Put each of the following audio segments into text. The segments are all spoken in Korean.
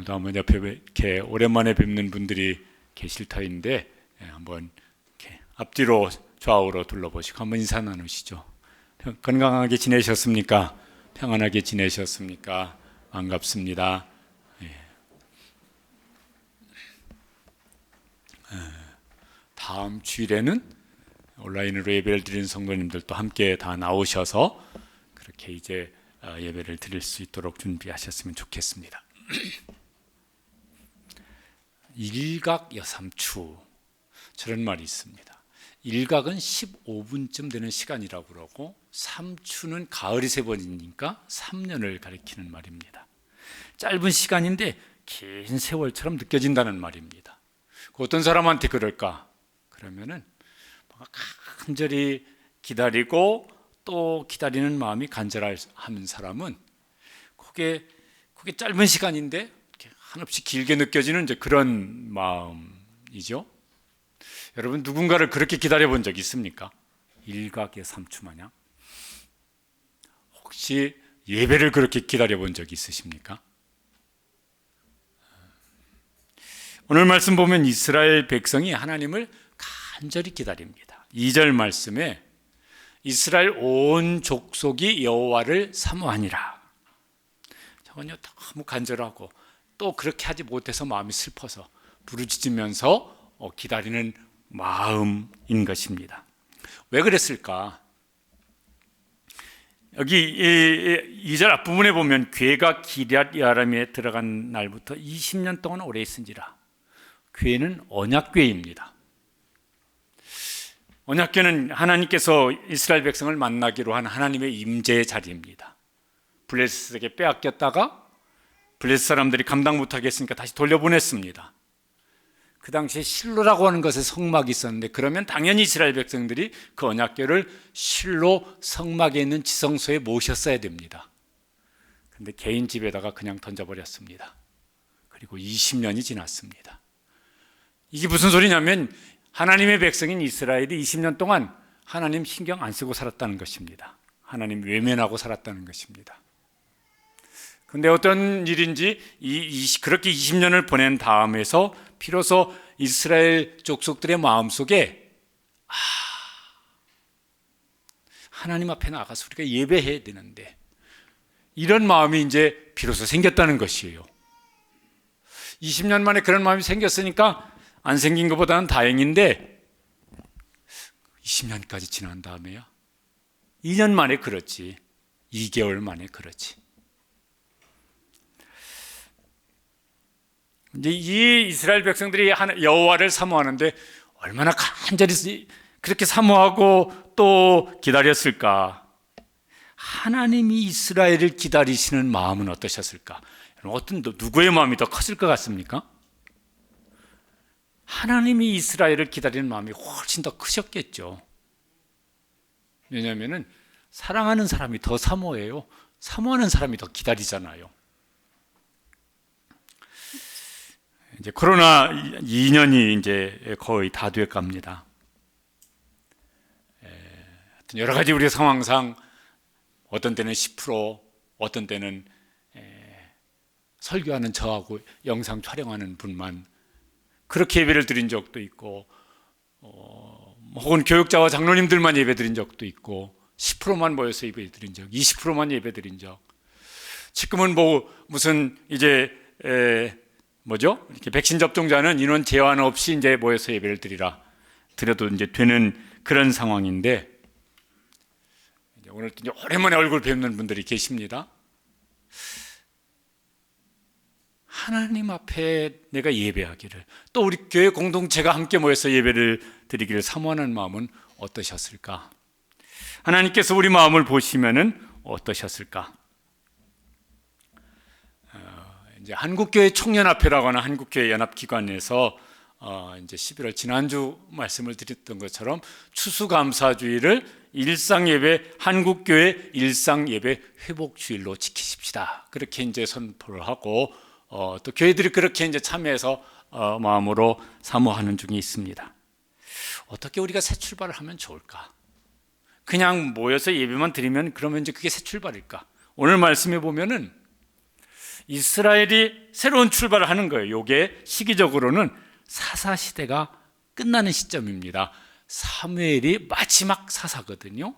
오늘도 한번 옆에 이렇게 오랜만에 뵙는 분들이 계실 터인데 한번 이렇게 앞뒤로 좌우로 둘러보시고 한번 인사 나누시죠. 건강하게 지내셨습니까? 평안하게 지내셨습니까? 반갑습니다. 다음 주일에는 온라인으로 예배를 드리는 성도님들도 함께 다 나오셔서 그렇게 이제 예배를 드릴 수 있도록 준비하셨으면 좋겠습니다. 일각여삼추 저런 말이 있습니다. 일각은 15분쯤 되는 시간이라고 그러고 삼추는 가을이 세 번이니까 3년을 가리키는 말입니다. 짧은 시간인데 긴 세월처럼 느껴진다는 말입니다. 어떤 사람한테 그럴까? 그러면은 간절히 기다리고 또 기다리는 마음이 간절한 사람은 그게 짧은 시간인데 한없이 길게 느껴지는 이제 그런 마음이죠. 여러분 누군가를 그렇게 기다려 본 적 있습니까? 일각여삼추 마냥. 혹시 예배를 그렇게 기다려 본 적 있으십니까? 오늘 말씀 보면 이스라엘 백성이 하나님을 간절히 기다립니다. 2절 말씀에 이스라엘 온 족속이 여호와를 사모하니라. 저건요 너무 간절하고 또 그렇게 하지 못해서 마음이 슬퍼서 부르짖으면서 기다리는 마음인 것입니다. 왜 그랬을까? 여기 2절 앞부분에 보면 괴가 기럇 여아람에 들어간 날부터 20년 동안 오래 있은지라. 괴는 언약궤입니다. 언약궤는 하나님께서 이스라엘 백성을 만나기로 한 하나님의 임재의 자리입니다. 블레셋에게 빼앗겼다가 블레셋 사람들이 감당 못하겠으니까 다시 돌려보냈습니다. 그 당시에 실로라고 하는 것에 성막이 있었는데 그러면 당연히 이스라엘 백성들이 그 언약궤를 실로 성막에 있는 지성소에 모셨어야 됩니다. 그런데 개인 집에다가 그냥 던져버렸습니다. 그리고 20년이 지났습니다. 이게 무슨 소리냐면 하나님의 백성인 이스라엘이 20년 동안 하나님 신경 안 쓰고 살았다는 것입니다. 하나님 외면하고 살았다는 것입니다. 그런데 어떤 일인지 그렇게 20년을 보낸 다음에서 비로소 이스라엘 족속들의 마음속에 하나님 앞에 나가서 우리가 예배해야 되는데 이런 마음이 이제 비로소 생겼다는 것이에요. 20년 만에 그런 마음이 생겼으니까 안 생긴 것보다는 다행인데 20년까지 지난 다음에야 2년 만에 그렇지 2개월 만에 그렇지. 이제 이 이스라엘 백성들이 여호와를 사모하는데 얼마나 간절히 그렇게 사모하고 또 기다렸을까? 하나님이 이스라엘을 기다리시는 마음은 어떠셨을까? 누구의 마음이 더 컸을 것 같습니까? 하나님이 이스라엘을 기다리는 마음이 훨씬 더 크셨겠죠. 왜냐하면 사랑하는 사람이 더 사모해요. 사모하는 사람이 더 기다리잖아요. 이제 코로나 2년이 이제 거의 다 돼 갑니다. 여러 가지 우리 상황상 어떤 때는 10%, 어떤 때는 설교하는 저하고 영상 촬영하는 분만 그렇게 예배를 드린 적도 있고, 혹은 교육자와 장로님들만 예배 드린 적도 있고, 10%만 모여서 예배 드린 적, 20%만 예배 드린 적. 지금은 무슨 이제 이렇게 백신 접종자는 인원 제한 없이 이제 모여서 예배를 드려도 이제 되는 그런 상황인데, 오늘 또 오랜만에 얼굴 뵙는 분들이 계십니다. 하나님 앞에 내가 예배하기를, 또 우리 교회 공동체가 함께 모여서 예배를 드리기를 사모하는 마음은 어떠셨을까? 하나님께서 우리 마음을 보시면은 어떠셨을까? 이제 한국교회 총연합회라고 하는 한국교회 연합기관에서 이제 11월 지난주 말씀을 드렸던 것처럼 추수감사주의를 한국교회 일상예배 회복주일로 지키십시다. 그렇게 이제 선포를 하고 또 교회들이 그렇게 이제 참여해서 마음으로 사모하는 중에 있습니다. 어떻게 우리가 새 출발을 하면 좋을까? 그냥 모여서 예배만 드리면 그러면 이제 그게 새 출발일까? 오늘 말씀해 보면은 이스라엘이 새로운 출발을 하는 거예요. 이게 시기적으로는 사사시대가 끝나는 시점입니다. 사무엘이 마지막 사사거든요.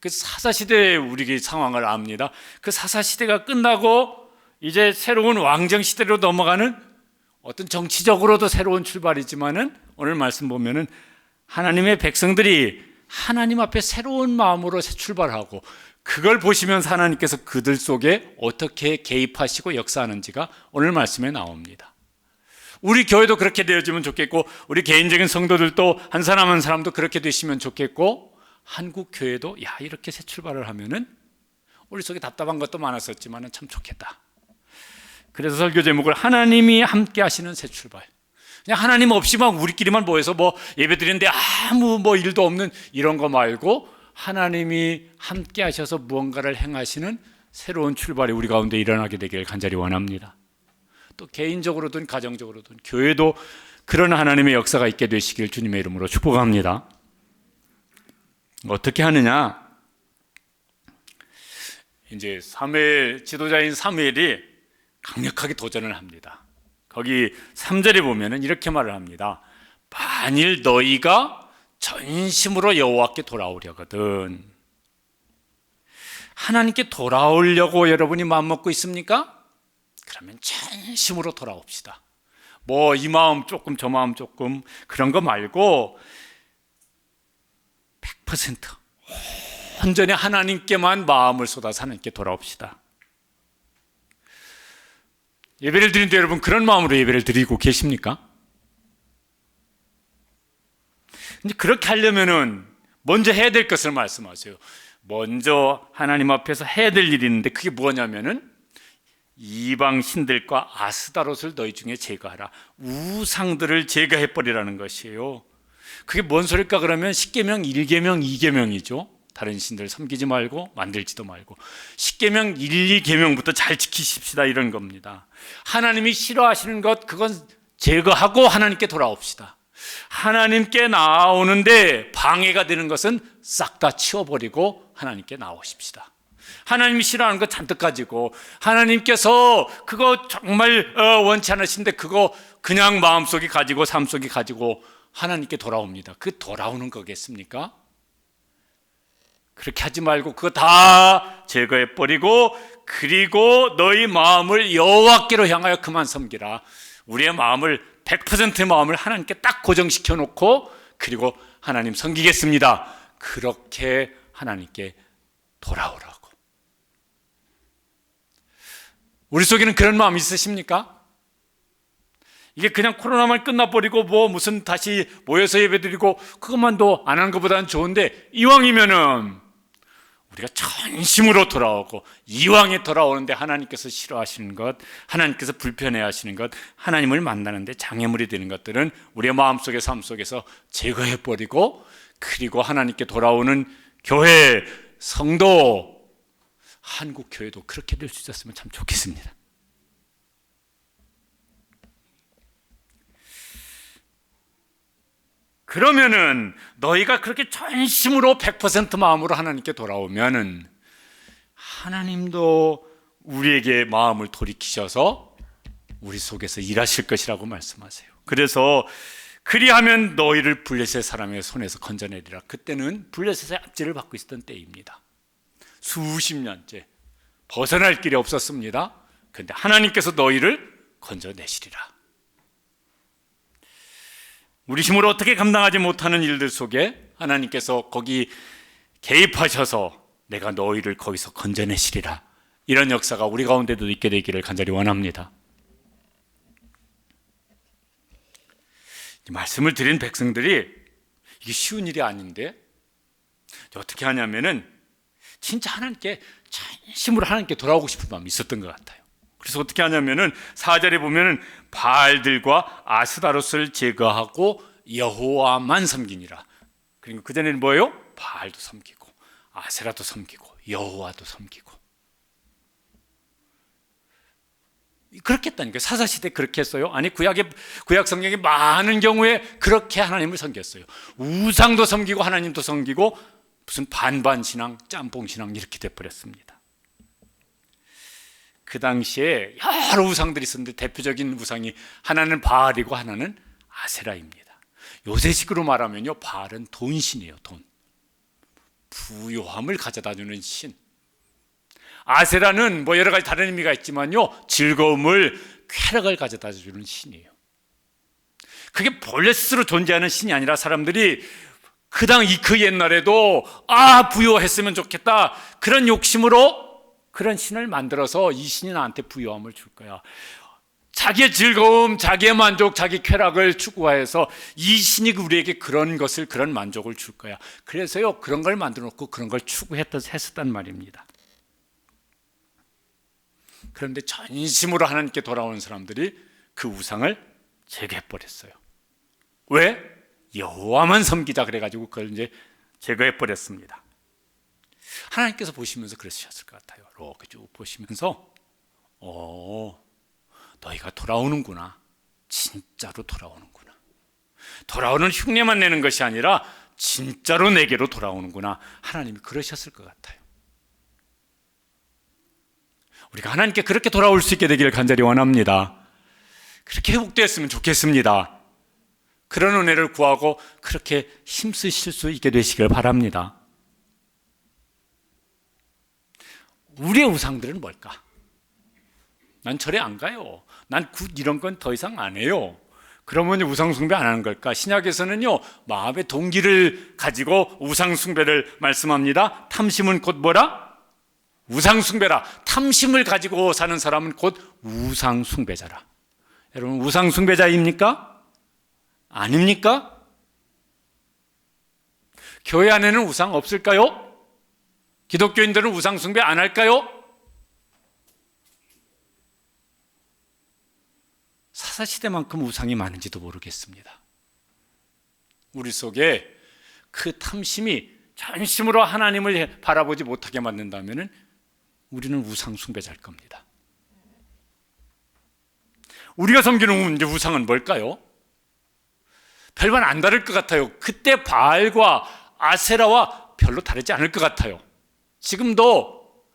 그 사사시대의 우리 상황을 압니다. 그 사사시대가 끝나고 이제 새로운 왕정시대로 넘어가는 어떤 정치적으로도 새로운 출발이지만은 오늘 말씀 보면은 하나님의 백성들이 하나님 앞에 새로운 마음으로 새 출발하고 그걸 보시면서 하나님께서 그들 속에 어떻게 개입하시고 역사하는지가 오늘 말씀에 나옵니다. 우리 교회도 그렇게 되어지면 좋겠고 우리 개인적인 성도들도 한 사람 한 사람도 그렇게 되시면 좋겠고 한국 교회도 야 이렇게 새 출발을 하면은 우리 속에 답답한 것도 많았었지만은 참 좋겠다. 그래서 설교 제목을 하나님이 함께 하시는 새 출발. 그냥 하나님 없이 막 우리끼리만 모여서 뭐 예배 드리는데 아무 뭐 일도 없는 이런 거 말고 하나님이 함께 하셔서 무언가를 행하시는 새로운 출발이 우리 가운데 일어나게 되기를 간절히 원합니다. 또 개인적으로든 가정적으로든 교회도 그런 하나님의 역사가 있게 되시길 주님의 이름으로 축복합니다. 어떻게 하느냐? 이제 사무엘 지도자인 사무엘이 강력하게 도전을 합니다. 거기 3절에 보면은 이렇게 말을 합니다. 만일 너희가 전심으로 여호와께 돌아오려거든. 하나님께 돌아오려고 여러분이 마음먹고 있습니까? 그러면 전심으로 돌아옵시다. 뭐 이 마음 조금 저 마음 조금 그런 거 말고 100% 온전히 하나님께만 마음을 쏟아서 하나님께 돌아옵시다. 예배를 드리는데 여러분 그런 마음으로 예배를 드리고 계십니까? 근데 그렇게 하려면은 먼저 해야 될 것을 말씀하세요. 먼저 하나님 앞에서 해야 될 일이 있는데 그게 뭐냐면은 이방 신들과 아스다롯을 너희 중에 제거하라. 우상들을 제거해버리라는 것이에요. 그게 뭔 소리일까 그러면 10계명, 1계명, 2계명이죠. 다른 신들 섬기지 말고 만들지도 말고 10계명 1, 2계명부터 잘 지키십시다 이런 겁니다. 하나님이 싫어하시는 것 그건 제거하고 하나님께 돌아옵시다. 하나님께 나오는데 방해가 되는 것은 싹 다 치워버리고 하나님께 나오십시다. 하나님이 싫어하는 것 잔뜩 가지고 하나님께서 그거 정말 원치 않으신데 그거 그냥 마음속에 가지고 삶 속에 가지고 하나님께 돌아옵니다. 그 돌아오는 거겠습니까? 그렇게 하지 말고 그거 다 제거해버리고 그리고 너희 마음을 여호와께로 향하여 그만 섬기라. 우리의 마음을 100%의 마음을 하나님께 딱 고정시켜 놓고 그리고 하나님 섬기겠습니다. 그렇게 하나님께 돌아오라고. 우리 속에는 그런 마음 있으십니까? 이게 그냥 코로나만 끝나버리고 뭐 무슨 다시 모여서 예배드리고 그것만도 안 하는 것보다는 좋은데 이왕이면은 우리가 전심으로 돌아오고 이왕에 돌아오는데 하나님께서 싫어하시는 것, 하나님께서 불편해하시는 것, 하나님을 만나는데 장애물이 되는 것들은 우리의 마음속에 삶 속에서 제거해버리고 그리고 하나님께 돌아오는 교회, 성도, 한국 교회도 그렇게 될 수 있었으면 참 좋겠습니다. 그러면은 너희가 그렇게 전심으로 100% 마음으로 하나님께 돌아오면은 하나님도 우리에게 마음을 돌이키셔서 우리 속에서 일하실 것이라고 말씀하세요. 그래서 그리하면 너희를 블레셋 사람의 손에서 건져내리라. 그때는 블레셋의 압제를 받고 있었던 때입니다. 수십 년째 벗어날 길이 없었습니다. 그런데 하나님께서 너희를 건져내시리라. 우리 힘으로 어떻게 감당하지 못하는 일들 속에 하나님께서 거기 개입하셔서 내가 너희를 거기서 건져내시리라. 이런 역사가 우리 가운데도 있게 되기를 간절히 원합니다. 말씀을 드린 백성들이 이게 쉬운 일이 아닌데 어떻게 하냐면은 진짜 하나님께 진심으로 하나님께 돌아오고 싶은 마음이 있었던 것 같아요. 그래서 어떻게 하냐면은 4절에 보면은 바알들과 아스다롯을 제거하고 여호와만 섬기니라. 그리고 그 전에는 뭐예요? 바알도 섬기고 아세라도 섬기고 여호와도 섬기고 그렇게 했다니까요. 사사시대 그렇게 했어요. 아니 구약 성경에 많은 경우에 그렇게 하나님을 섬겼어요. 우상도 섬기고 하나님도 섬기고 무슨 반반 신앙, 짬뽕 신앙 이렇게 돼버렸습니다. 그 당시에 여러 우상들이 있었는데 대표적인 우상이 하나는 바알이고 하나는 아세라입니다. 요새식으로 말하면요, 바알은 돈신이에요. 돈, 부요함을 가져다주는 신. 아세라는 뭐 여러 가지 다른 의미가 있지만요, 즐거움을, 쾌락을 가져다주는 신이에요. 그게 본래 스스로 존재하는 신이 아니라 사람들이 그 옛날에도 부요했으면 좋겠다, 그런 욕심으로 그런 신을 만들어서 이 신이 나한테 부요함을 줄 거야, 자기의 즐거움, 자기의 만족, 자기 쾌락을 추구해서 이 신이 우리에게 그런 것을, 그런 만족을 줄 거야. 그래서요, 그런 걸 만들어 놓고 그런 걸 추구했단 말입니다. 그런데 전심으로 하나님께 돌아온 사람들이 그 우상을 제거해버렸어요. 왜? 여호와만 섬기자 그래가지고 그걸 이제 제거해버렸습니다. 하나님께서 보시면서 그러셨을 것 같아요. 이렇게 쭉 보시면서 너희가 돌아오는구나, 진짜로 돌아오는구나, 돌아오는 흉내만 내는 것이 아니라 진짜로 내게로 돌아오는구나, 하나님이 그러셨을 것 같아요. 우리가 하나님께 그렇게 돌아올 수 있게 되기를 간절히 원합니다. 그렇게 회복되었으면 좋겠습니다. 그런 은혜를 구하고 그렇게 힘쓰실 수 있게 되시길 바랍니다. 우리의 우상들은 뭘까? 난 절에 안 가요, 난 이런 건 더 이상 안 해요. 그러면 우상 숭배 안 하는 걸까? 신약에서는요, 마음의 동기를 가지고 우상 숭배를 말씀합니다. 탐심은 곧 뭐라? 우상 숭배라. 탐심을 가지고 사는 사람은 곧 우상 숭배자라. 여러분, 우상 숭배자입니까? 아닙니까? 교회 안에는 우상 없을까요? 기독교인들은 우상 숭배 안 할까요? 사사시대만큼 우상이 많은지도 모르겠습니다. 우리 속에 그 탐심이 전심으로 하나님을 바라보지 못하게 만든다면 우리는 우상 숭배자일 겁니다. 우리가 섬기는 이제 우상은 뭘까요? 별반 안 다를 것 같아요. 그때 바알과 아세라와 별로 다르지 않을 것 같아요. 지금도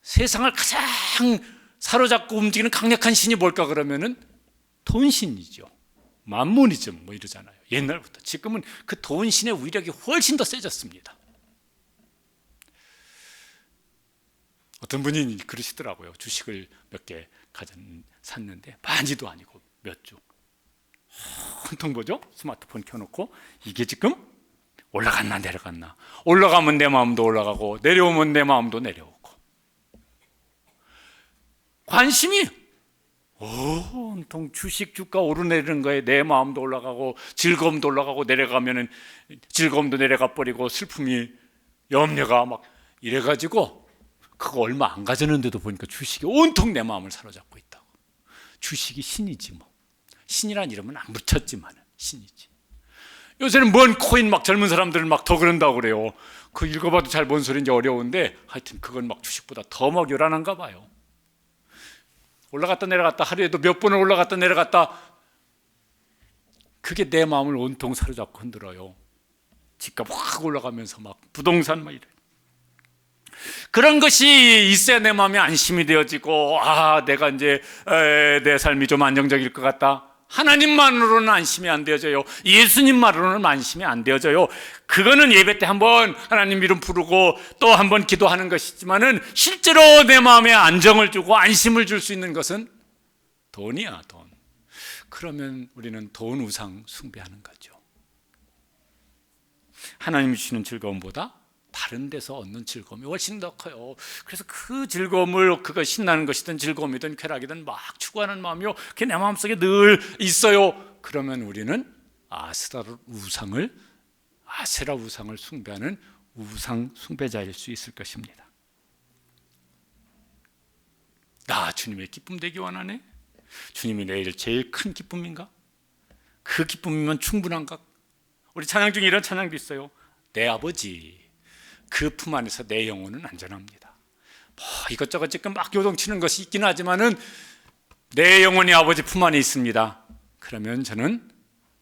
세상을 가장 사로잡고 움직이는 강력한 신이 뭘까 그러면은 돈신이죠. 만몬이죠. 뭐 이러잖아요. 옛날부터. 지금은 그 돈신의 위력이 훨씬 더 세졌습니다. 어떤 분이 그러시더라고요. 주식을 몇 개 샀는데 많이도 아니고 몇 주. 한통 보죠? 스마트폰 켜놓고 이게 지금 올라갔나 내려갔나, 올라가면 내 마음도 올라가고 내려오면 내 마음도 내려오고, 관심이 온통 주식 주가 오르내리는 거에 내 마음도 올라가고 즐거움도 올라가고, 내려가면은 즐거움도 내려가 버리고 슬픔이, 염려가 막 이래가지고 그거 얼마 안 가졌는데도 보니까 주식이 온통 내 마음을 사로잡고 있다고. 주식이 신이지 뭐. 신이란 이름은 안 붙였지만 신이지. 요새는 뭔 코인 막 젊은 사람들은 막 더 그런다고 그래요. 그 읽어봐도 잘 뭔 소리인지 어려운데 하여튼 그건 막 주식보다 더 막 요란한가 봐요. 올라갔다 내려갔다 하루에도 몇 번을 올라갔다 내려갔다, 그게 내 마음을 온통 사로잡고 흔들어요. 집값 확 올라가면서 막 부동산 막 이래. 그런 것이 있어야 내 마음이 안심이 되어지고, 내가 이제 내 삶이 좀 안정적일 것 같다. 하나님만으로는 안심이 안 되어져요. 예수님만으로는 안심이 안 되어져요. 그거는 예배 때 한번 하나님 이름 부르고 또 한번 기도하는 것이지만은 실제로 내 마음에 안정을 주고 안심을 줄 수 있는 것은 돈이야, 돈. 그러면 우리는 돈 우상 숭배하는 거죠. 하나님이 주시는 즐거움보다 다른 데서 얻는 즐거움이 훨씬 더 커요. 그래서 그 즐거움을, 그거 신나는 것이든 즐거움이든 쾌락이든 막 추구하는 마음이요, 그게 내 마음속에 늘 있어요. 그러면 우리는 아세라 우상을 숭배하는 우상 숭배자일 수 있을 것입니다. 주님의 기쁨 되기 원하네? 주님이 내일 제일 큰 기쁨인가? 그 기쁨이면 충분한가? 우리 찬양 중에 이런 찬양도 있어요. 내 아버지 그 품 안에서 내 영혼은 안전합니다. 이것저것 지금 막 요동치는 것이 있긴 하지만은 내 영혼이 아버지 품 안에 있습니다. 그러면 저는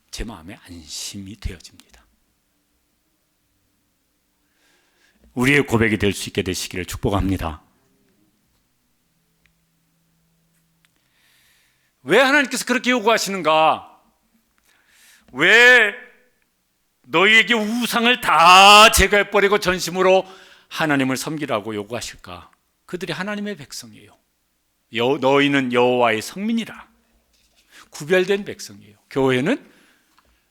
제 마음에 안심이 되어집니다. 우리의 고백이 될 수 있게 되시기를 축복합니다. 왜 하나님께서 그렇게 요구하시는가? 왜 너희에게 우상을 다 제거해버리고 전심으로 하나님을 섬기라고 요구하실까? 그들이 하나님의 백성이에요. 너희는 여호와의 성민이라. 구별된 백성이에요. 교회는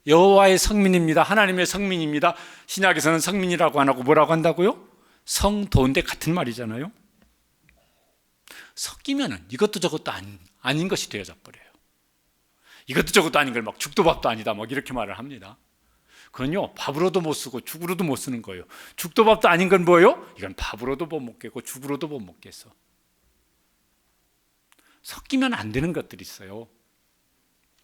여호와의 성민입니다. 하나님의 성민입니다. 신약에서는 성민이라고 안 하고 뭐라고 한다고요? 성도인데 같은 말이잖아요. 섞이면은 이것도 저것도 아닌 것이 되어져 버려요. 이것도 저것도 아닌 걸 막 죽도 밥도 아니다 막 이렇게 말을 합니다. 그건요, 밥으로도 못 쓰고 죽으로도 못 쓰는 거예요. 죽도 밥도 아닌 건 뭐예요? 이건 밥으로도 못 먹겠고 죽으로도 못 먹겠어. 섞이면 안 되는 것들이 있어요.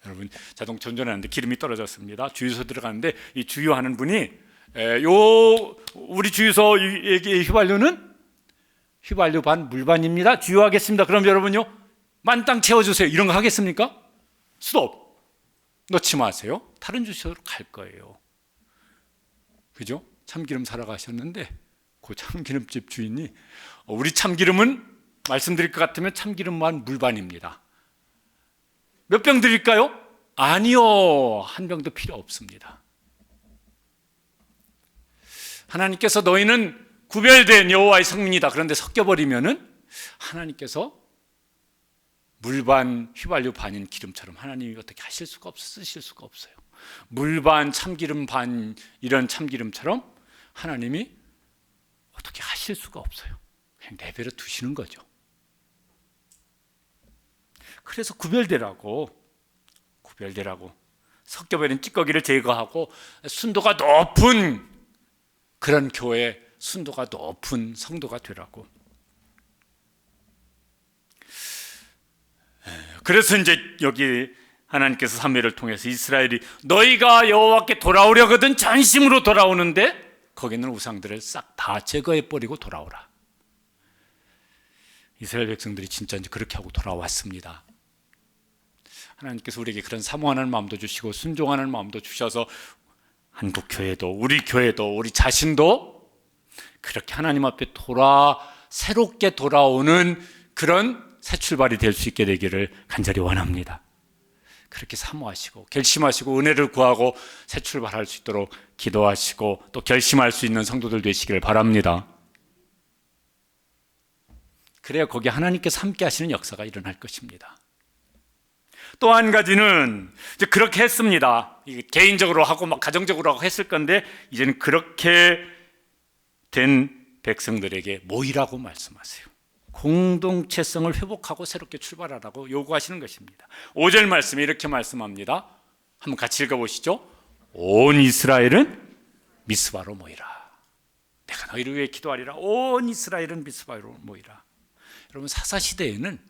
여러분, 자동차 운전하는데 기름이 떨어졌습니다. 주유소 들어가는데 이 주유하는 분이 우리 주유소의 휘발유는 휘발유 반, 물 반입니다. 주유하겠습니다. 그럼 여러분요, 만땅 채워주세요. 이런 거 하겠습니까? 스톱! 넣지 마세요. 다른 주유소로 갈 거예요. 그죠? 참기름 사러 가셨는데 그 참기름집 주인이 우리 참기름은 말씀드릴 것 같으면 참기름만 물 반입니다. 몇 병 드릴까요? 아니요, 한 병도 필요 없습니다. 하나님께서 너희는 구별된 여호와의 성민이다. 그런데 섞여버리면은 하나님께서 물반 휘발유 반인 기름처럼 하나님이 어떻게 하실 수가 없어, 쓰실 수가 없어요. 물반 참기름 반 이런 참기름처럼 하나님이 어떻게 하실 수가 없어요. 그냥 내버려 두시는 거죠. 그래서 구별되라고 섞여버린 찌꺼기를 제거하고 순도가 높은 그런 교회, 순도가 높은 성도가 되라고. 그래서 이제 여기 하나님께서 사무엘을 통해서 이스라엘이 너희가 여호와께 돌아오려거든 전심으로 돌아오는데 거기는 우상들을 싹 다 제거해버리고 돌아오라. 이스라엘 백성들이 진짜 이제 그렇게 하고 돌아왔습니다. 하나님께서 우리에게 그런 사모하는 마음도 주시고 순종하는 마음도 주셔서 한국 교회도 우리 교회도 우리 자신도 그렇게 하나님 앞에 새롭게 돌아오는 그런 새 출발이 될 수 있게 되기를 간절히 원합니다. 그렇게 사모하시고 결심하시고 은혜를 구하고 새 출발할 수 있도록 기도하시고 또 결심할 수 있는 성도들 되시기를 바랍니다. 그래야 거기에 하나님께서 함께 하시는 역사가 일어날 것입니다. 또 한 가지는 이제 그렇게 했습니다. 개인적으로 하고 막 가정적으로 하고 했을 건데 이제는 그렇게 된 백성들에게 모이라고 말씀하세요. 공동체성을 회복하고 새롭게 출발하라고 요구하시는 것입니다. 5절 말씀에 이렇게 말씀합니다. 한번 같이 읽어보시죠. 온 이스라엘은 미스바로 모이라. 내가 너희를 위해 기도하리라. 온 이스라엘은 미스바로 모이라. 여러분, 사사시대에는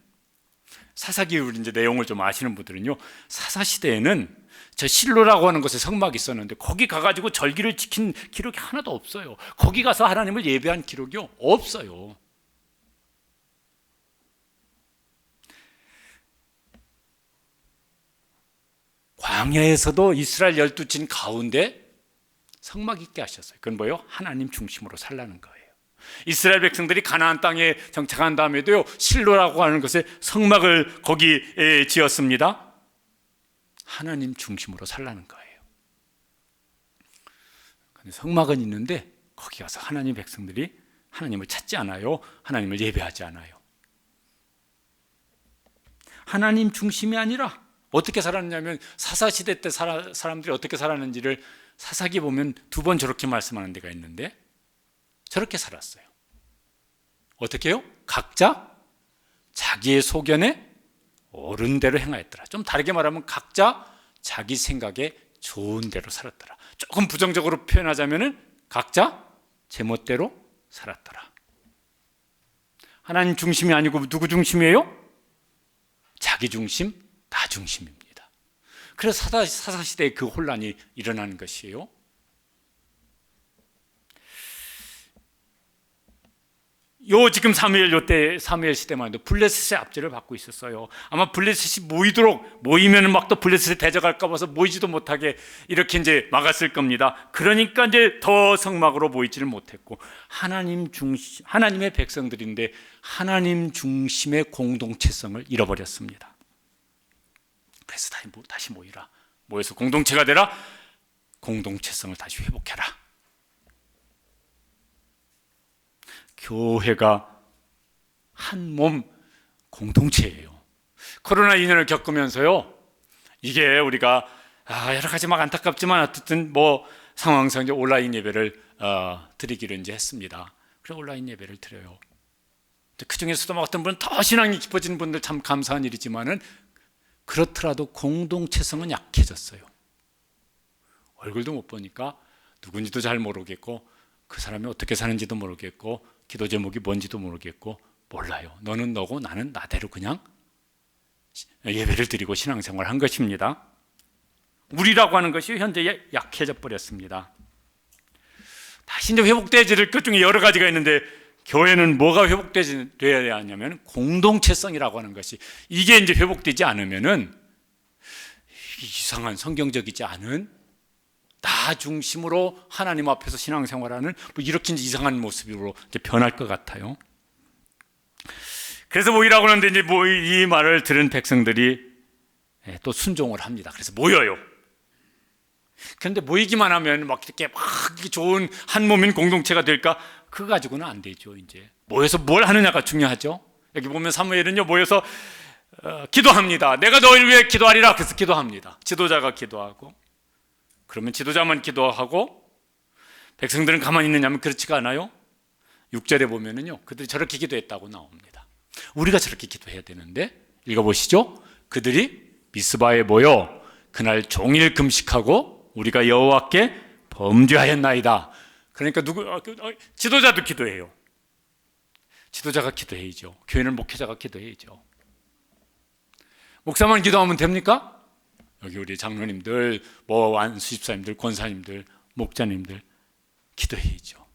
사사기 우리 이제 내용을 좀 아시는 분들은요, 사사시대에는 저 실로라고 하는 곳에 성막이 있었는데 거기 가가지고 절기를 지킨 기록이 하나도 없어요. 거기 가서 하나님을 예배한 기록이 없어요. 광야에서도 이스라엘 12진 가운데 성막 있게 하셨어요. 그건 뭐예요? 하나님 중심으로 살라는 거예요. 이스라엘 백성들이 가나안 땅에 정착한 다음에도요, 실로라고 하는 곳에 성막을 거기에 지었습니다. 하나님 중심으로 살라는 거예요. 근데 성막은 있는데 거기 가서 하나님 백성들이 하나님을 찾지 않아요. 하나님을 예배하지 않아요. 하나님 중심이 아니라 어떻게 살았냐면 사사시대 때 사람들이 어떻게 살았는지를 사사기 보면 2번 저렇게 말씀하는 데가 있는데 저렇게 살았어요. 어떻게 해요? 각자 자기의 소견에 옳은 대로 행하였더라. 좀 다르게 말하면 각자 자기 생각에 좋은 대로 살았더라. 조금 부정적으로 표현하자면 각자 제멋대로 살았더라. 하나님 중심이 아니고 누구 중심이에요? 자기 중심, 나 중심입니다. 그래서 사사시대에 그 혼란이 일어나는 것이에요. 지금 사무엘 시대만 해도 블레셋의 압제를 받고 있었어요. 아마 블레셋이 모이면 막 또 블레셋에 대적할까 봐서 모이지도 못하게 이렇게 이제 막았을 겁니다. 그러니까 이제 더 성막으로 모이지를 못했고 하나님의 백성들인데 하나님 중심의 공동체성을 잃어버렸습니다. 그래서 다시 모이라. 모여서 공동체가 되라. 공동체성을 다시 회복해라. 교회가 한 몸 공동체예요. 코로나 2년을 겪으면서요, 이게 우리가 여러 가지 막 안타깝지만 어쨌든 뭐 상황상 이제 온라인 예배를 드리기로 이제 했습니다. 그래서 온라인 예배를 드려요. 그 중에서도 막 어떤 분은 더 신앙이 깊어지는 분들 참 감사한 일이지만은 그렇더라도 공동체성은 약해졌어요. 얼굴도 못 보니까 누군지도 잘 모르겠고 그 사람이 어떻게 사는지도 모르겠고 기도 제목이 뭔지도 모르겠고 몰라요. 너는 너고 나는 나대로 그냥 예배를 드리고 신앙생활을 한 것입니다. 우리라고 하는 것이 현재 약해져 버렸습니다. 다시 이제 회복돼야 것 중에 여러 가지가 있는데 교회는 뭐가 회복돼야 하냐면 공동체성이라고 하는 것이, 이게 이제 회복되지 않으면은 이상한 성경적이지 않은 나 중심으로 하나님 앞에서 신앙생활하는 뭐 이렇게 이상한 모습으로 이제 변할 것 같아요. 그래서 모이라고 하는데 이제 이 말을 들은 백성들이 또 순종을 합니다. 그래서 모여요. 그런데 모이기만 하면 막 이렇게 좋은 한 몸인 공동체가 될까? 그거 가지고는 안 되죠. 이제 모여서 뭘 하느냐가 중요하죠. 여기 보면 사무엘은요, 모여서 기도합니다. 내가 너희를 위해 기도하리라. 그래서 기도합니다. 지도자가 기도하고, 그러면 지도자만 기도하고 백성들은 가만히 있느냐면 그렇지가 않아요. 6절에 보면은요, 그들이 저렇게 기도했다고 나옵니다. 우리가 저렇게 기도해야 되는데, 읽어보시죠. 그들이 미스바에 모여 그날 종일 금식하고 우리가 여호와께 범죄하였나이다. 그러니까 지도자도 기도해요. 지도자가 기도해야죠. 교회는 목회자가 기도해야죠. 목사만 기도하면 됩니까? 여기 우리 장로님들, 안수집사님들, 권사님들, 목자님들 기도해야죠.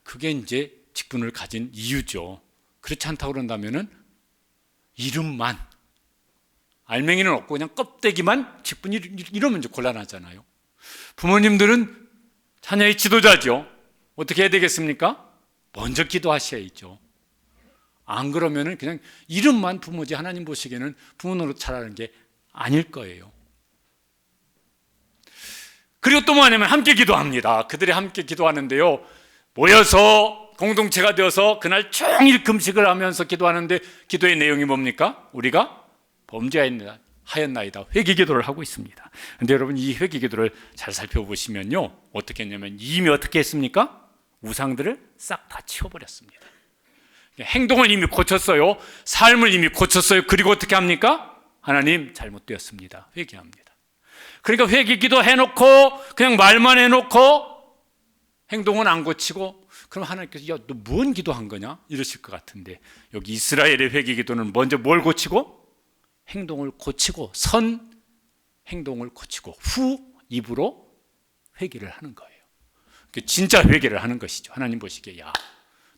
그게 이제 직분을 가진 이유죠. 그렇지 않다고 그런다면은 이름만, 알맹이는 없고 그냥 껍데기만 직분이 이러면 이제 곤란하잖아요. 부모님들은 자녀의 지도자죠. 어떻게 해야 되겠습니까? 먼저 기도하셔야죠. 안 그러면은 그냥 이름만 부모지 하나님 보시기에는 부모 노릇 잘하는 게 아닐 거예요. 그리고 또 뭐냐면 함께 기도합니다. 그들이 함께 기도하는데요, 모여서 공동체가 되어서 그날 종일 금식을 하면서 기도하는데, 기도의 내용이 뭡니까? 우리가 범죄하였나이다. 회개기도를 하고 있습니다. 그런데 여러분, 이 회개기도를 잘 살펴보시면요, 어떻게 했냐면 이미 어떻게 했습니까? 우상들을 싹 다 치워버렸습니다. 행동을 이미 고쳤어요. 삶을 이미 고쳤어요. 그리고 어떻게 합니까? 하나님, 잘못되었습니다. 회개합니다. 그러니까 회개기도 해놓고 그냥 말만 해놓고 행동은 안 고치고, 그럼 하나님께서 야, 너 뭔 기도한 거냐? 이러실 것 같은데, 여기 이스라엘의 회개기도는 먼저 뭘 고치고? 행동을 고치고, 선 행동을 고치고 후 입으로 회개를 하는 거예요. 진짜 회개를 하는 것이죠. 하나님 보시기에 야,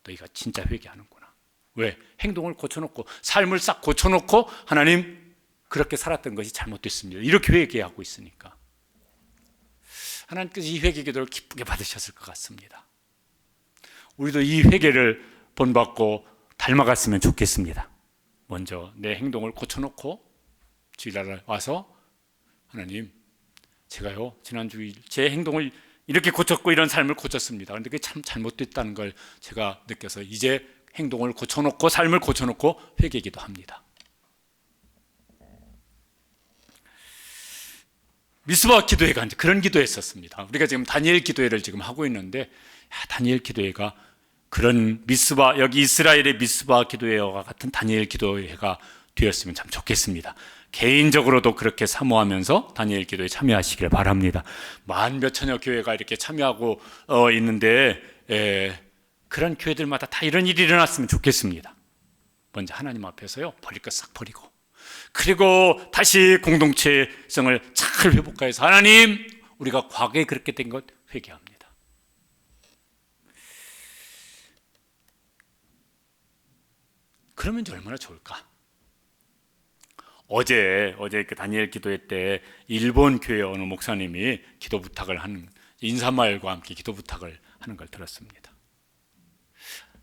너희가 진짜 회개하는구나. 왜? 행동을 고쳐놓고, 삶을 싹 고쳐놓고 하나님, 그렇게 살았던 것이 잘못됐습니다. 이렇게 회개하고 있으니까 하나님께서 이 회개 기도를 기쁘게 받으셨을 것 같습니다. 우리도 이 회개를 본받고 닮아갔으면 좋겠습니다. 먼저 내 행동을 고쳐놓고 주일날 와서 하나님, 제가요 지난주일 제 행동을 이렇게 고쳤고 이런 삶을 고쳤습니다. 그런데 그게 참 잘못됐다는 걸 제가 느껴서 이제 행동을 고쳐놓고 삶을 고쳐놓고 회개기도 합니다. 미스바 기도회가 이제 그런 기도했었습니다. 우리가 지금 다니엘 기도회를 지금 하고 있는데, 다니엘 기도회가 그런 미스바, 여기 이스라엘의 미스바 기도회와 같은 다니엘 기도회가 되었으면 참 좋겠습니다. 개인적으로도 그렇게 사모하면서 다니엘 기도에 참여하시길 바랍니다. 만 몇천여 교회가 이렇게 참여하고 있는데, 그런 교회들마다 다 이런 일이 일어났으면 좋겠습니다. 먼저 하나님 앞에서요, 버릴 것 싹 버리고, 그리고 다시 공동체성을 잘 회복해서 하나님, 우리가 과거에 그렇게 된 것 회개합니다. 그러면 이제 얼마나 좋을까? 어제 그 다니엘 기도회 때 일본 교회 어느 목사님이 기도 부탁을 하는, 인사말과 함께 기도 부탁을 하는 걸 들었습니다.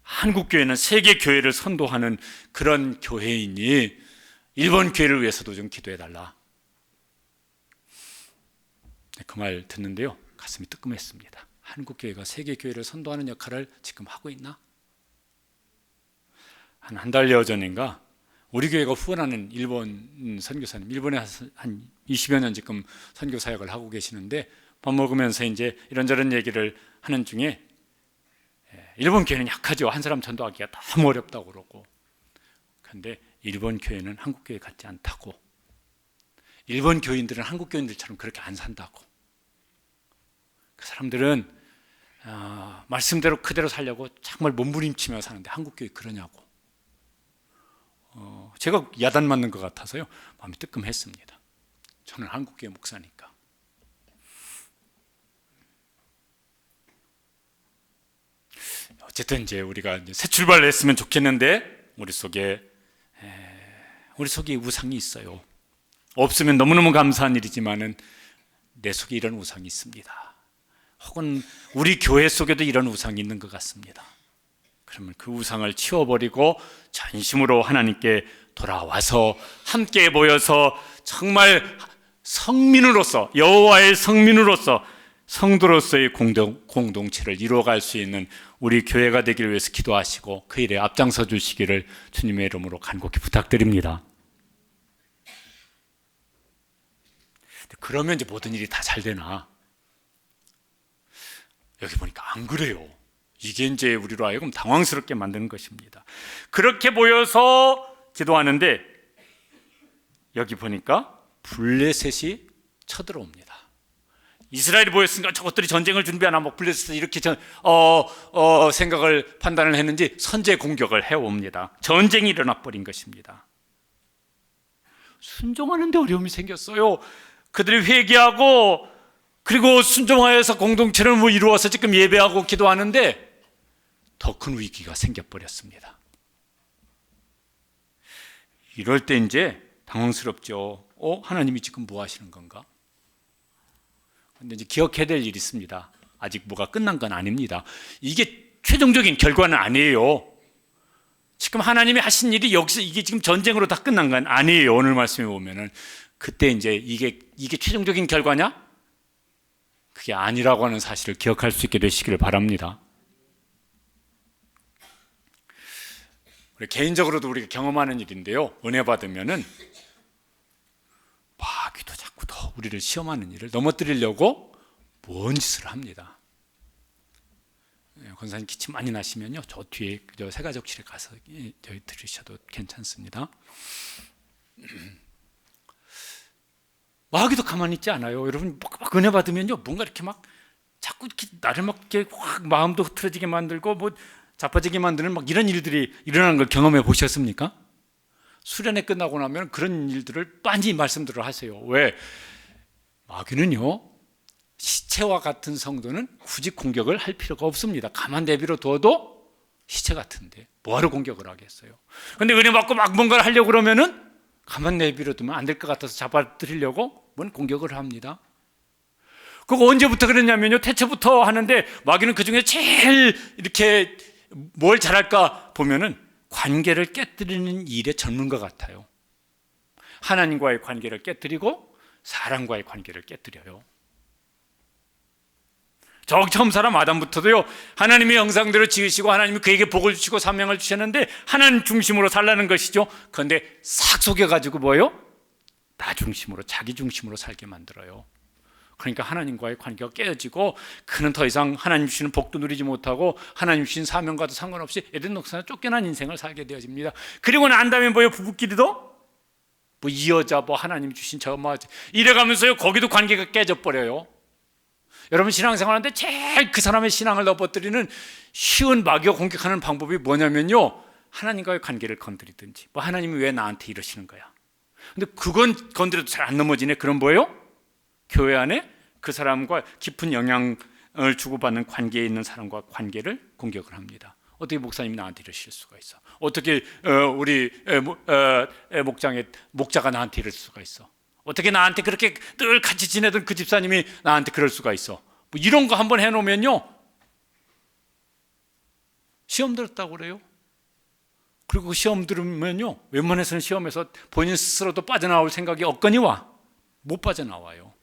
한국 교회는 세계 교회를 선도하는 그런 교회이니 일본 교회를 위해서도 좀 기도해달라. 그 말 듣는데요, 가슴이 뜨끔했습니다. 한국 교회가 세계 교회를 선도하는 역할을 지금 하고 있나? 한 달여 전인가 우리 교회가 후원하는 일본 선교사님, 일본에 한 20여 년 지금 선교 사역을 하고 계시는데, 밥 먹으면서 이제 이런저런 얘기를 하는 중에 일본 교회는 약하죠. 한 사람 전도하기가 너무 어렵다고 그러고, 그런데 일본 교회는 한국 교회 같지 않다고, 일본 교인들은 한국 교인들처럼 그렇게 안 산다고, 그 사람들은 말씀대로 그대로 살려고 정말 몸부림치며 사는데 한국 교회 그러냐고. 제가 야단 맞는 것 같아서요, 마음이 뜨끔했습니다. 저는 한국 교회 목사니까. 어쨌든 이제 우리가 이제 새 출발을 했으면 좋겠는데, 우리 속에 우상이 있어요. 없으면 너무너무 감사한 일이지만은 내 속에 이런 우상이 있습니다. 혹은 우리 교회 속에도 이런 우상이 있는 것 같습니다. 그러면 그 우상을 치워버리고 전심으로 하나님께 돌아와서 함께 모여서 정말 성민으로서, 여호와의 성민으로서, 성도로서의 공동체를 이루어갈 수 있는 우리 교회가 되기를 위해서 기도하시고 그 일에 앞장서 주시기를 주님의 이름으로 간곡히 부탁드립니다. 그러면 이제 모든 일이 다 잘 되나? 여기 보니까 안 그래요. 이게 이제 우리로 하여금 당황스럽게 만드는 것입니다. 그렇게 모여서 기도하는데 여기 보니까 블레셋이 쳐들어옵니다. 이스라엘이 모였으니까 저것들이 전쟁을 준비하나, 뭐 블레셋이 이렇게 생각을 판단을 했는지 선제 공격을 해옵니다. 전쟁이 일어나 버린 것입니다. 순종하는데 어려움이 생겼어요. 그들이 회개하고 그리고 순종하여서 공동체를 이루어서 지금 예배하고 기도하는데 더 큰 위기가 생겨버렸습니다. 이럴 때 이제 당황스럽죠. 하나님이 지금 뭐 하시는 건가? 근데 이제 기억해야 될 일이 있습니다. 아직 뭐가 끝난 건 아닙니다. 이게 최종적인 결과는 아니에요. 지금 하나님이 하신 일이 여기서 이게 지금 전쟁으로 다 끝난 건 아니에요. 오늘 말씀에 보면은 그때 이제 이게 최종적인 결과냐? 그게 아니라고 하는 사실을 기억할 수 있게 되시기를 바랍니다. 우리 개인적으로도 우리가 경험하는 일인데요, 은혜 받으면은 마귀도 자꾸 더 우리를 시험하는 일을 넘어뜨리려고 뭔 짓을 합니다. 권사님 기침 많이 나시면요, 저 뒤에 저 세가족실에 가서 들으셔도 괜찮습니다. 마귀도 가만히 있지 않아요. 여러분 막 은혜 받으면요, 뭔가 이렇게 막 자꾸 이렇게 나를 막 이렇게 확 마음도 흐트러지게 만들고 뭐 자빠지게 만드는 막 이런 일들이 일어나는 걸 경험해 보셨습니까? 수련회 끝나고 나면 그런 일들을 많이 말씀들을 하세요. 왜? 마귀는요, 시체와 같은 성도는 굳이 공격을 할 필요가 없습니다. 가만 내비로 둬도 시체 같은데 뭐하러 공격을 하겠어요? 근데 은혜 받고 막 뭔가를 하려고 그러면은 가만 내비로 두면 안 될 것 같아서 잡아뜨리려고 뭔 공격을 합니다. 그거 언제부터 그랬냐면요, 태초부터 하는데 마귀는 그 중에 제일 이렇게 뭘 잘할까 보면은 관계를 깨뜨리는 일에 전문가 같아요. 하나님과의 관계를 깨뜨리고 사람과의 관계를 깨뜨려요. 저 처음 사람 아담부터도요, 하나님의 형상대로 지으시고 하나님이 그에게 복을 주시고 사명을 주셨는데 하나님 중심으로 살라는 것이죠. 그런데 싹 속여가지고 뭐예요? 나 중심으로, 자기 중심으로 살게 만들어요. 그러니까 하나님과의 관계가 깨어지고 그는 더 이상 하나님 주시는 복도 누리지 못하고 하나님 주신 사명과도 상관없이 에덴 동산에 쫓겨난 인생을 살게 되어집니다. 그리고 난 다음에 뭐예요? 부부끼리도 뭐 이 여자 뭐 하나님 주신 저 뭐 이래가면서요, 거기도 관계가 깨져버려요. 여러분 신앙생활하는데 제일 그 사람의 신앙을 넘어뜨리는 쉬운 마귀가 공격하는 방법이 뭐냐면요, 하나님과의 관계를 건드리든지 뭐 하나님이 왜 나한테 이러시는 거야. 근데 그건 건드려도 잘 안 넘어지네. 그럼 뭐예요? 교회 안에 그 사람과 깊은 영향을 주고받는 관계에 있는 사람과 관계를 공격을 합니다. 어떻게 목사님이 나한테 이러실 수가 있어? 어떻게 우리 목자가 나한테 이럴 수가 있어? 어떻게 나한테 그렇게 늘 같이 지내던 그 집사님이 나한테 그럴 수가 있어? 뭐 이런 거 한번 해놓으면요, 시험 들었다고 그래요. 그리고 시험 들으면요, 웬만해서는 시험에서 본인 스스로도 빠져나올 생각이 없거니와 못 빠져나와요.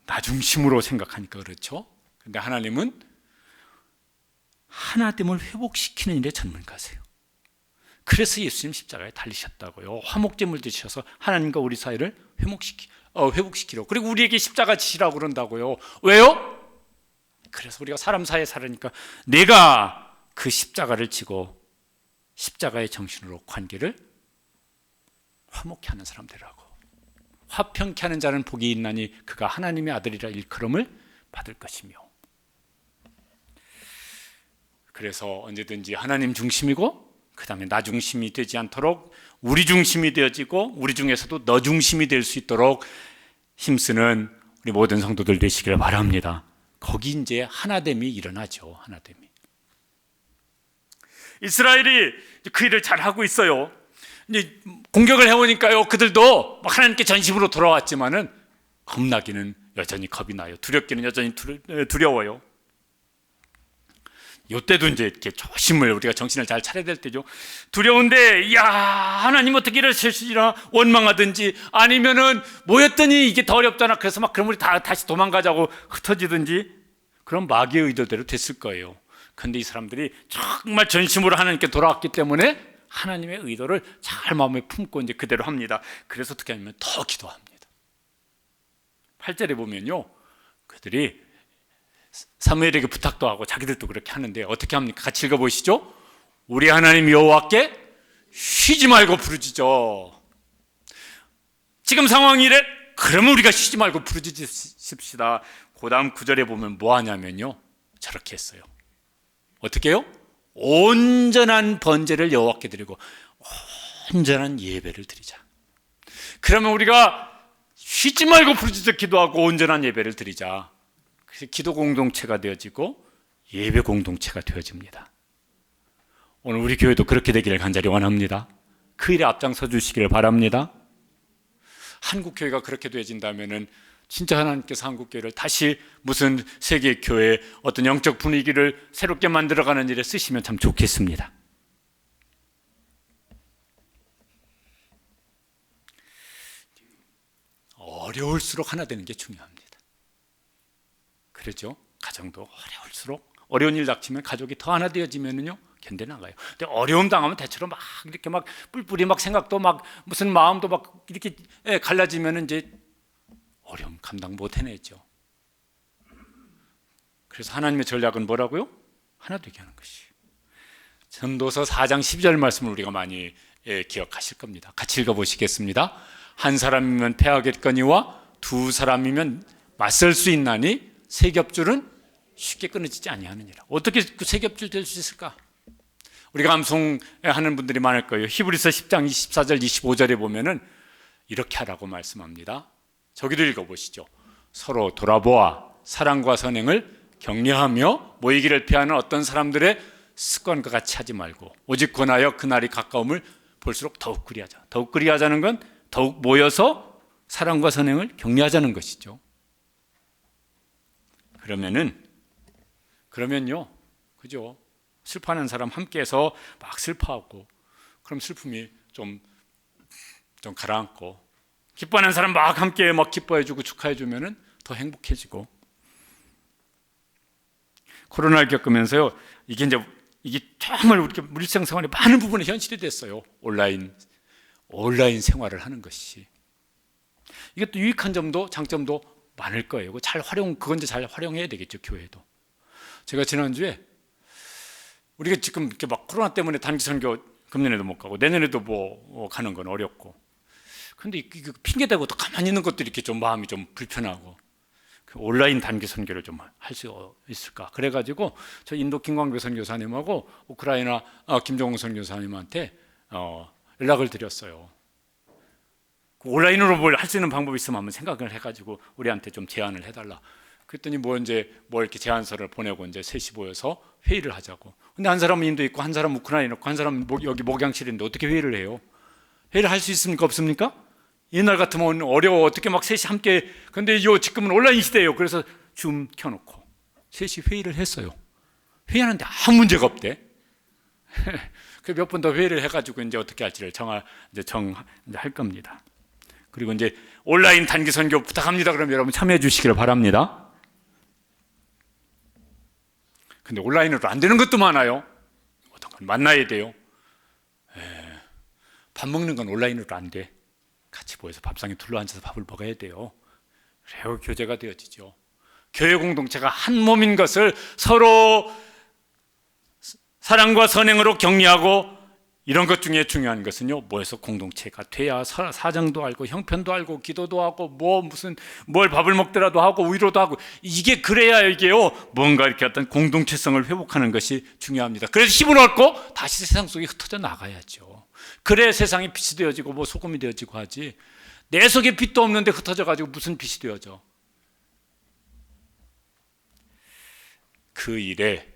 나 중심으로 생각하니까 그렇죠. 근데 하나님은 하나됨을 회복시키는 일에 전문가세요. 그래서 예수님 십자가에 달리셨다고요. 화목제물 드셔서 하나님과 우리 사이를 회복시키려고. 그리고 우리에게 십자가 지시라고 그런다고요. 왜요? 그래서 우리가 사람 사이에 살으니까 내가 그 십자가를 지고 십자가의 정신으로 관계를 화목케 하는 사람 되라고. 화평케 하는 자는 복이 있나니 그가 하나님의 아들이라 일컬음을 받을 것이며. 그래서 언제든지 하나님 중심이고 그 다음에 나 중심이 되지 않도록 우리 중심이 되어지고 우리 중에서도 너 중심이 될 수 있도록 힘쓰는 우리 모든 성도들 되시기를 바랍니다. 거기 이제 하나됨이 일어나죠. 하나됨이. 이스라엘이 그 일을 잘 하고 있어요. 이제 공격을 해오니까요, 그들도 하나님께 전심으로 돌아왔지만은 겁나기는 여전히 겁이 나요. 두렵기는 여전히 두려워요. 이때도 이제 이렇게 조심을 우리가 정신을 잘 차려야 될 때죠. 두려운데, 야, 하나님 어떻게 이러실지라 원망하든지 아니면은 뭐였더니 이게 더 어렵잖아. 그래서 막 그럼 우리 다시 도망가자고 흩어지든지 그런 마귀의 의도대로 됐을 거예요. 근데 이 사람들이 정말 전심으로 하나님께 돌아왔기 때문에 하나님의 의도를 잘 마음에 품고 이제 그대로 합니다. 그래서 어떻게 하냐면 더 기도합니다. 8절에 보면요, 그들이 사무엘에게 부탁도 하고 자기들도 그렇게 하는데 어떻게 합니까? 같이 읽어보시죠. 우리 하나님 여호와께 쉬지 말고 부르짖어. 지금 상황이 이래? 그러면 우리가 쉬지 말고 부르짖읍시다. 그 다음 9절에 보면 뭐 하냐면요, 저렇게 했어요. 어떻게 해요? 온전한 번제를 여호와께 드리고 온전한 예배를 드리자. 그러면 우리가 쉬지 말고 부르짖어 기도하고 온전한 예배를 드리자. 그래서 기도 공동체가 되어지고 예배 공동체가 되어집니다. 오늘 우리 교회도 그렇게 되기를 간절히 원합니다. 그 일에 앞장서 주시기를 바랍니다. 한국 교회가 그렇게 되어진다면은 진짜 하나님께서 한국 교회를 다시 무슨 세계 교회 어떤 영적 분위기를 새롭게 만들어가는 일에 쓰시면 참 좋겠습니다. 어려울수록 하나 되는 게 중요합니다. 그렇죠? 가정도 어려울수록 어려운 일 닥치면 가족이 더 하나 되어지면은요 견뎌 나가요. 근데 어려움 당하면 대체로 막 이렇게 막 뿔뿔이 막 생각도 막 무슨 마음도 막 이렇게 갈라지면은 이제 어려움 감당 못 해내죠. 그래서 하나님의 전략은 뭐라고요? 하나 되게 하는 것이. 전도서 4장 12절 말씀을 우리가 많이 기억하실 겁니다. 같이 읽어보시겠습니다. 한 사람이면 패하겠거니와 두 사람이면 맞설 수 있나니 세 겹줄은 쉽게 끊어지지 아니하느니라. 어떻게 그 세 겹줄 될 수 있을까? 우리가 암송하는 분들이 많을 거예요. 히브리서 10장 24절 25절에 보면은 이렇게 하라고 말씀합니다. 저기도 읽어보시죠. 서로 돌아보아 사랑과 선행을 격려하며 모이기를 피하는 어떤 사람들의 습관과 같이 하지 말고 오직 권하여 그날이 가까움을 볼수록 더욱 그리하자. 더욱 그리하자는 건 더욱 모여서 사랑과 선행을 격려하자는 것이죠. 그러면요, 그죠? 슬퍼하는 사람 함께해서 막 슬퍼하고, 그럼 슬픔이 좀 가라앉고, 기뻐하는 사람 막 함께 막 기뻐해주고 축하해주면은 더 행복해지고. 코로나를 겪으면서요, 이게 정말 우리 일상생활에 많은 부분에 현실이 됐어요. 온라인 생활을 하는 것이. 이것도 유익한 점도 장점도 많을 거예요. 그건 이제 잘 활용해야 되겠죠, 교회도. 제가 지난주에 우리가 지금 이렇게 막 코로나 때문에 단기 선교 금년에도 못 가고 내년에도 뭐 가는 건 어렵고, 근데 이거 핑계 대고 또 가만히 있는 것들이 이렇게 좀 마음이 좀 불편하고, 그 온라인 단기 선교를 좀 할 수 있을까? 그래가지고 저 인도 김광배 선교사님하고 우크라이나 김종훈 선교사님한테 연락을 드렸어요. 온라인으로 뭘 할 수 있는 방법이 있으면 한번 생각을 해가지고 우리한테 좀 제안을 해달라. 그랬더니 뭐 이렇게 제안서를 보내고 이제 셋이 모여서 회의를 하자고. 근데 한 사람은 인도 있고 한 사람은 우크라이나 있고 한 사람은 여기 목양실인데 어떻게 회의를 해요? 회의를 할 수 있습니까? 없습니까? 옛날 같으면 어려워. 어떻게 막 셋이 함께. 근데 지금은 온라인 시대예요. 그래서 줌 켜놓고 셋이 회의를 했어요. 회의하는데 아무 문제가 없대. 그 몇 번 더 회의를 해가지고 이제 어떻게 할지를 정할 겁니다. 그리고 이제 온라인 단기 선교 부탁합니다. 그러면 여러분 참여해 주시기를 바랍니다. 근데 온라인으로 안 되는 것도 많아요. 어떤 건 만나야 돼요. 밥 먹는 건 온라인으로 안 돼. 같이 모여서 밥상에 둘러앉아서 밥을 먹어야 돼요. 그래야 교제가 되어지죠. 교회 공동체가 한 몸인 것을 서로 사랑과 선행으로 격려하고, 이런 것 중에 중요한 것은요, 모여서 공동체가 돼야 사정도 알고 형편도 알고 기도도 하고 뭘 밥을 먹더라도 하고 위로도 하고, 이게 그래야 이게요 뭔가 이렇게 어떤 공동체성을 회복하는 것이 중요합니다. 그래서 힘을 얻고 다시 세상 속에 흩어져 나가야죠. 그래 세상이 빛이 되어지고 소금이 되어지고 하지, 내 속에 빛도 없는데 흩어져 가지고 무슨 빛이 되어져. 그 일에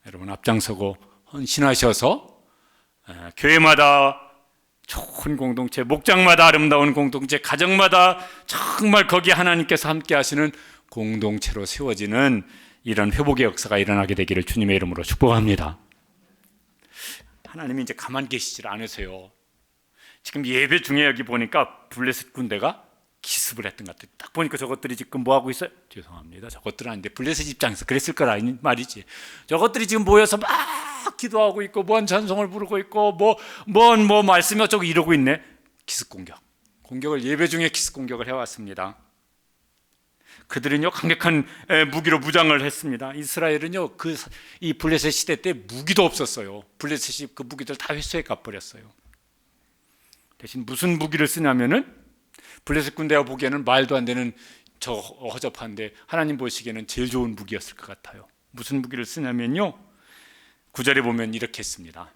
여러분 앞장서고 헌신하셔서 교회마다 좋은 공동체, 목장마다 아름다운 공동체, 가정마다 정말 거기 하나님께서 함께 하시는 공동체로 세워지는 이런 회복의 역사가 일어나게 되기를 주님의 이름으로 축복합니다. 하나님이 이제 가만 계시질 않으세요. 지금 예배 중에 여기 보니까 블레셋 군대가 기습을 했던 것 같아요. 딱 보니까 저것들이 지금 뭐 하고 있어요? 죄송합니다. 저것들은 아닌데 블레셋 입장에서 그랬을 거라 말이지. 저것들이 지금 모여서 막 기도하고 있고 뭔 찬송을 부르고 있고 뭐 말씀이 어쩌고 이러고 있네. 기습 공격을 예배 중에 기습 공격을 해왔습니다. 그들은요 강력한 무기로 무장을 했습니다. 이스라엘은요 이 블레셋 시대 때 무기도 없었어요. 블레셋이 그 무기들 다 회수해 가버렸어요. 대신 무슨 무기를 쓰냐면은, 블레셋 군대가 보기에는 말도 안 되는 저 허접한데 하나님 보시기에는 제일 좋은 무기였을 것 같아요. 무슨 무기를 쓰냐면요, 9절에 보면 이렇게 했습니다.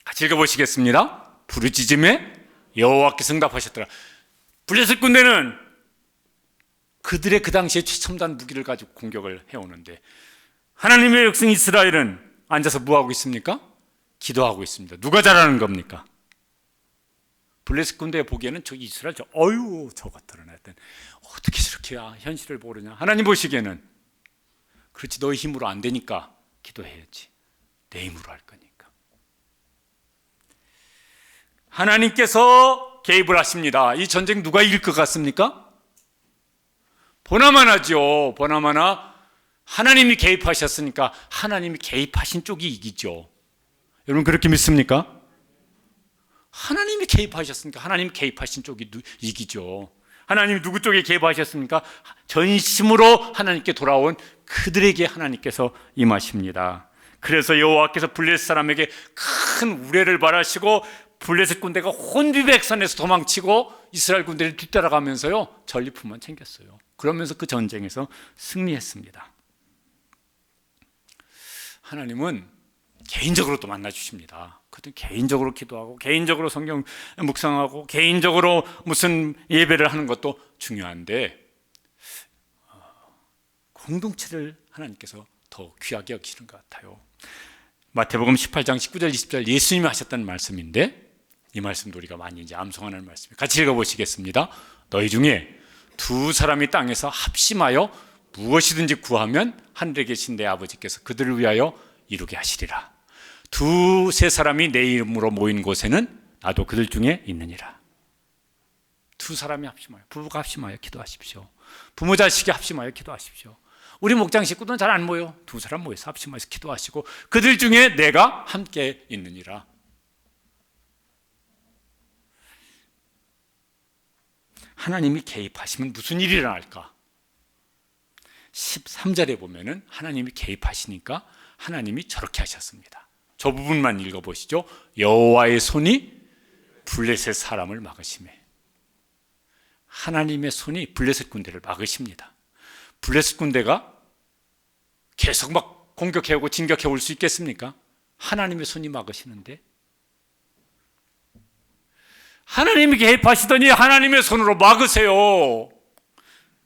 같이 읽어보시겠습니다. 부르짖음에 여호와께서 응답하셨더라. 블레셋 군대는 그들의 그 당시에 최첨단 무기를 가지고 공격을 해오는데, 하나님의 백성 이스라엘은 앉아서 뭐하고 있습니까? 기도하고 있습니다. 누가 잘하는 겁니까? 블레셋 군대 보기에는 저기 이스라엘 저것들은 하여튼 어떻게 저렇게 현실을 모르냐. 하나님 보시기에는 그렇지, 너희 힘으로 안 되니까 기도해야지. 내 힘으로 할 거니까. 하나님께서 개입을 하십니다. 이 전쟁 누가 이길 것 같습니까? 보나마나죠. 보나마나 하나님이 개입하셨으니까 하나님이 개입하신 쪽이 이기죠. 여러분 그렇게 믿습니까? 하나님이 개입하셨으니까 하나님이 개입하신 쪽이 이기죠. 하나님이 누구 쪽에 개입하셨습니까? 전심으로 하나님께 돌아온 그들에게 하나님께서 임하십니다. 그래서 여호와께서 블레셋 사람에게 큰 우레를 발하시고, 블레셋 군대가 혼비백산에서 도망치고 이스라엘 군대를 뒤따라가면서요 전리품만 챙겼어요. 그러면서 그 전쟁에서 승리했습니다. 하나님은 개인적으로 또 만나주십니다. 그때 개인적으로 기도하고 개인적으로 성경 묵상하고 개인적으로 무슨 예배를 하는 것도 중요한데, 공동체를 하나님께서 더 귀하게 여기시는 것 같아요. 마태복음 18장 19절 20절 예수님이 하셨던 말씀인데, 이 말씀도 우리가 많이 이제 암송하는 말씀이에요. 같이 읽어보시겠습니다. 너희 중에 두 사람이 땅에서 합심하여 무엇이든지 구하면 하늘에 계신 내 아버지께서 그들을 위하여 이루게 하시리라. 두세 사람이 내 이름으로 모인 곳에는 나도 그들 중에 있느니라. 두 사람이 합심하여, 부부가 합심하여 기도하십시오. 부모 자식이 합심하여 기도하십시오. 우리 목장 식구들은 잘 안 모여. 두 사람 모여서 합심하여서 기도하시고 그들 중에 내가 함께 있느니라. 하나님이 개입하시면 무슨 일이 일어날까? 13절에 보면은 하나님이 개입하시니까 하나님이 저렇게 하셨습니다. 저 부분만 읽어보시죠. 여호와의 손이 블레셋 사람을 막으시매. 하나님의 손이 블레셋 군대를 막으십니다. 블레셋 군대가 계속 막 공격해오고 진격해올 수 있겠습니까? 하나님의 손이 막으시는데, 하나님이 개입하시더니 하나님의 손으로 막으세요.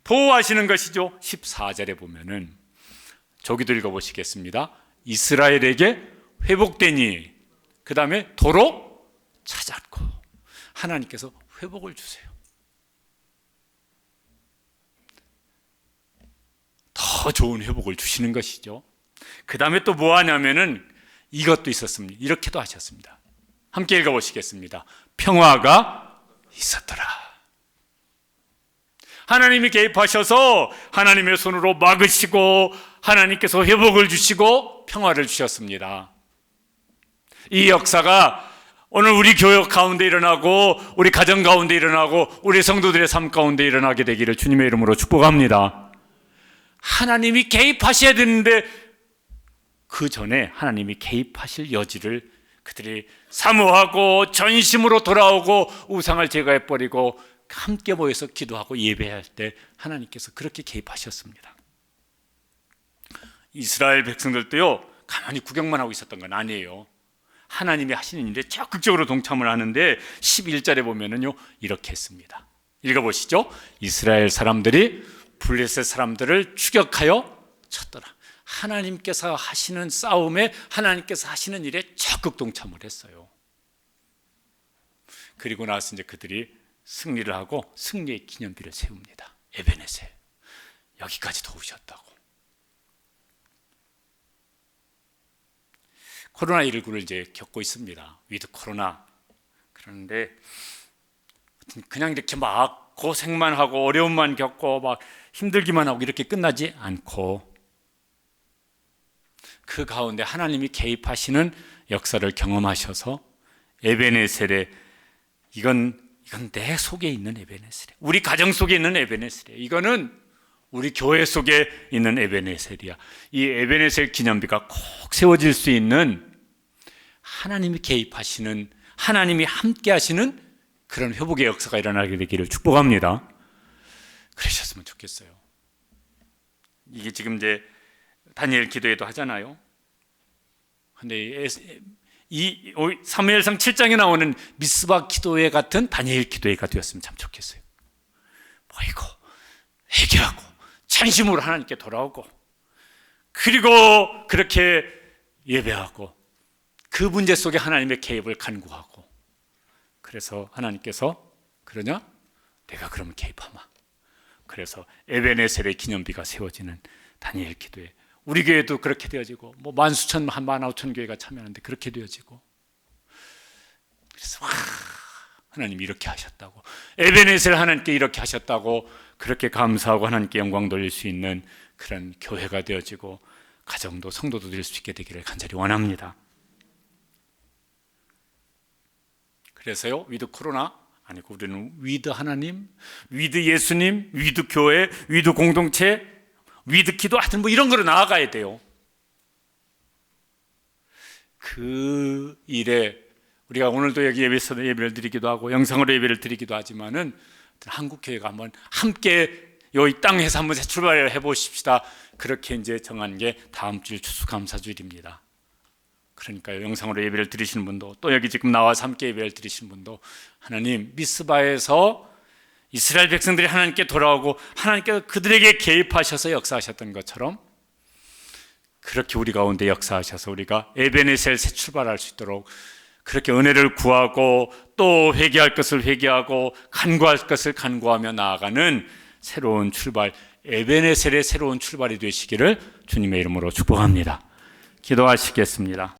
보호하시는 것이죠. 14절에 보면은 저기도 읽어보시겠습니다. 이스라엘에게 회복되니, 그 다음에 도로 찾았고, 하나님께서 회복을 주세요. 더 좋은 회복을 주시는 것이죠. 그 다음에 또 뭐 하냐면은 이것도 있었습니다. 이렇게도 하셨습니다. 함께 읽어보시겠습니다. 평화가 있었더라. 하나님이 개입하셔서 하나님의 손으로 막으시고 하나님께서 회복을 주시고 평화를 주셨습니다. 이 역사가 오늘 우리 교회 가운데 일어나고 우리 가정 가운데 일어나고 우리 성도들의 삶 가운데 일어나게 되기를 주님의 이름으로 축복합니다. 하나님이 개입하셔야 되는데 그 전에 하나님이 개입하실 여지를 그들이 사모하고 전심으로 돌아오고 우상을 제거해버리고 함께 모여서 기도하고 예배할 때 하나님께서 그렇게 개입하셨습니다. 이스라엘 백성들도요, 가만히 구경만 하고 있었던 건 아니에요. 하나님이 하시는 일에 적극적으로 동참을 하는데 11절에 보면은요, 이렇게 했습니다. 읽어보시죠. 이스라엘 사람들이 블레셋 사람들을 추격하여 쳤더라. 하나님께서 하시는 싸움에 하나님께서 하시는 일에 적극 동참을 했어요. 그리고 나서 이제 그들이 승리를 하고 승리의 기념비를 세웁니다. 에베네셀, 여기까지 도우셨다고. 코로나19를 이제 겪고 있습니다. 위드 코로나. 그런데 그냥 이렇게 막 고생만 하고 어려움만 겪고 막 힘들기만 하고 이렇게 끝나지 않고 그 가운데 하나님이 개입하시는 역사를 경험하셔서 에베네셀에 이건 내 속에 있는 에베네셀이야. 우리 가정 속에 있는 에베네셀이야. 이거는 우리 교회 속에 있는 에베네셀이야. 이 에베네셀 기념비가 꼭 세워질 수 있는 하나님이 개입하시는, 하나님이 함께 하시는 그런 회복의 역사가 일어나게 되기를 축복합니다. 그러셨으면 좋겠어요. 이게 지금 이제 다니엘 기도회도 하잖아요. 근데 이 사무엘상 7장에 나오는 미스바 기도회 같은 다니엘 기도회가 되었으면 참 좋겠어요. 모이고 회개하고 전심으로 하나님께 돌아오고 그리고 그렇게 예배하고 그 문제 속에 하나님의 개입을 간구하고 그래서 하나님께서 그러냐? 내가 그러면 개입하마. 그래서 에베네셀의 기념비가 세워지는 다니엘 기도회. 우리 교회도 그렇게 되어지고 뭐 만수천, 한 15,000 교회가 참여하는데 그렇게 되어지고 그래서 하나님이 이렇게 하셨다고 에베네셀 하나님께 이렇게 하셨다고 그렇게 감사하고 하나님께 영광 돌릴 수 있는 그런 교회가 되어지고 가정도 성도도 될 수 있게 되기를 간절히 원합니다. 그래서요, 위드 코로나 아니고 우리는 위드 하나님, 위드 예수님, 위드 교회, 위드 공동체, 위드 기도 하여튼 뭐 이런 거로 나아가야 돼요. 그 일에 우리가 오늘도 여기 예배에서 예배를 드리기도 하고 영상으로 예배를 드리기도 하지만은 한국 교회가 한번 함께 이 땅에서 한번 새 출발을 해보십시다. 그렇게 이제 정한 게 다음 주일 추수감사주일입니다. 그러니까요, 영상으로 예배를 드리시는 분도 또 여기 지금 나와서 함께 예배를 드리시는 분도 하나님 미스바에서 이스라엘 백성들이 하나님께 돌아오고 하나님께서 그들에게 개입하셔서 역사하셨던 것처럼 그렇게 우리 가운데 역사하셔서 우리가 에베네셀 새 출발할 수 있도록 그렇게 은혜를 구하고 또 회개할 것을 회개하고 간구할 것을 간구하며 나아가는 새로운 출발, 에베네셀의 새로운 출발이 되시기를 주님의 이름으로 축복합니다. 기도하시겠습니다.